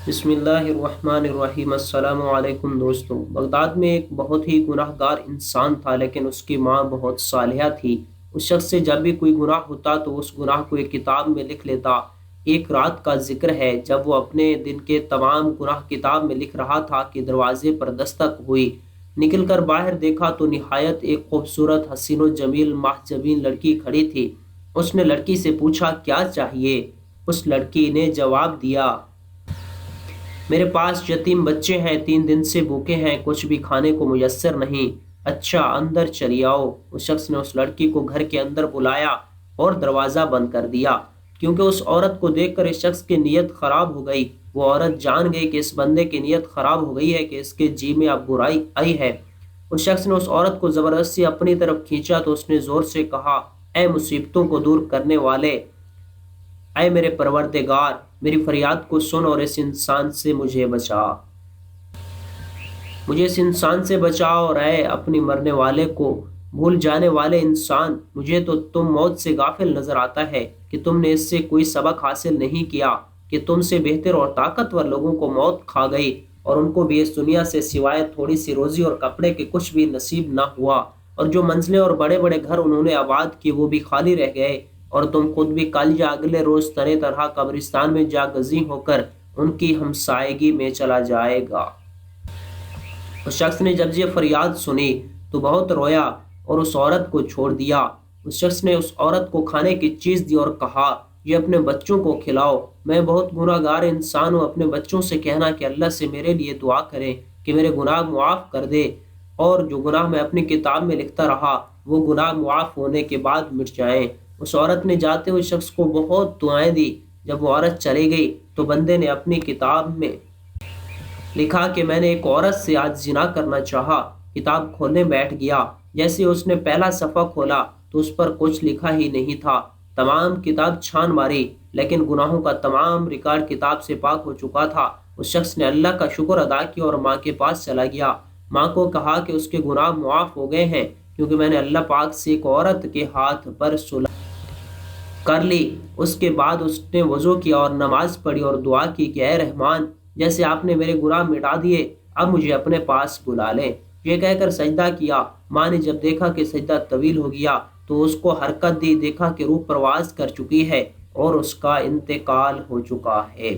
بسم اللہ الرحمن الرحیم۔ السلام علیکم دوستوں، بغداد میں ایک بہت ہی گناہ گار انسان تھا، لیکن اس کی ماں بہت صالحہ تھی۔ اس شخص سے جب بھی کوئی گناہ ہوتا تو اس گناہ کو ایک کتاب میں لکھ لیتا۔ ایک رات کا ذکر ہے جب وہ اپنے دن کے تمام گناہ کتاب میں لکھ رہا تھا کہ دروازے پر دستک ہوئی۔ نکل کر باہر دیکھا تو نہایت ایک خوبصورت حسین و جمیل ماہ جبین لڑکی کھڑی تھی۔ اس نے لڑکی سے پوچھا، کیا چاہیے؟ اس لڑکی نے جواب دیا، میرے پاس یتیم بچے ہیں، 3 دن سے بھوکے ہیں، کچھ بھی کھانے کو میسر نہیں۔ اچھا، اندر چلی آؤ۔ اس شخص نے اس لڑکی کو گھر کے اندر بلایا اور دروازہ بند کر دیا، کیونکہ اس عورت کو دیکھ کر اس شخص کی نیت خراب ہو گئی۔ وہ عورت جان گئی کہ اس بندے کی نیت خراب ہو گئی ہے، کہ اس کے جی میں اب برائی آئی ہے۔ اس شخص نے اس عورت کو زبردستی اپنی طرف کھینچا تو اس نے زور سے کہا، اے مصیبتوں کو دور کرنے والے، اے میرے پروردگار، میری فریاد کو سن اور اس انسان سے مجھے بچا۔ مجھے اس انسان سے بچا، اور اے اپنی مرنے والے کو بھول جانے والے انسان، مجھے تو تم موت سے غافل نظر آتا ہے کہ تم نے اس سے کوئی سبق حاصل نہیں کیا کہ تم سے بہتر اور طاقتور لوگوں کو موت کھا گئی، اور ان کو بھی اس دنیا سے سوائے تھوڑی سی روزی اور کپڑے کے کچھ بھی نصیب نہ ہوا، اور جو منزلیں اور بڑے بڑے گھر انہوں نے آباد کیے وہ بھی خالی رہ گئے، اور تم خود بھی کل یا اگلے روز طرح طرح قبرستان میں جا گزی ہو کر ان کی ہمسائیگی میں چلا جائے گا۔ اس شخص نے جب یہ فریاد سنی تو بہت رویا اور اس عورت کو چھوڑ دیا۔ اس شخص نے اس عورت کو کھانے کی چیز دی اور کہا، یہ اپنے بچوں کو کھلاؤ، میں بہت گناہ گار انسان ہوں، اپنے بچوں سے کہنا کہ اللہ سے میرے لیے دعا کریں کہ میرے گناہ معاف کر دے، اور جو گناہ میں اپنی کتاب میں لکھتا رہا وہ گناہ معاف ہونے کے بعد مٹ جائیں۔ اس عورت نے جاتے ہوئے شخص کو بہت دعائیں دی۔ جب وہ عورت چلی گئی تو بندے نے اپنی کتاب میں لکھا کہ میں نے ایک عورت سے آج زنا کرنا چاہا۔ کتاب کھولنے بیٹھ گیا، جیسے اس نے پہلا صفحہ کھولا تو اس پر کچھ لکھا ہی نہیں تھا۔ تمام کتاب چھان ماری، لیکن گناہوں کا تمام ریکارڈ کتاب سے پاک ہو چکا تھا۔ اس شخص نے اللہ کا شکر ادا کیا اور ماں کے پاس چلا گیا۔ ماں کو کہا کہ اس کے گناہ معاف ہو گئے ہیں، کیونکہ میں نے اللہ پاک سے ایک عورت کے ہاتھ پر صلح کر لی۔ اس کے بعد اس نے وضو کیا اور نماز پڑھی اور دعا کی کہ اے رحمان، جیسے آپ نے میرے گناہ مٹا دیے، اب مجھے اپنے پاس بلا لیں۔ یہ کہہ کر سجدہ کیا۔ ماں نے جب دیکھا کہ سجدہ طویل ہو گیا تو اس کو حرکت دی، دیکھا کہ روح پرواز کر چکی ہے اور اس کا انتقال ہو چکا ہے۔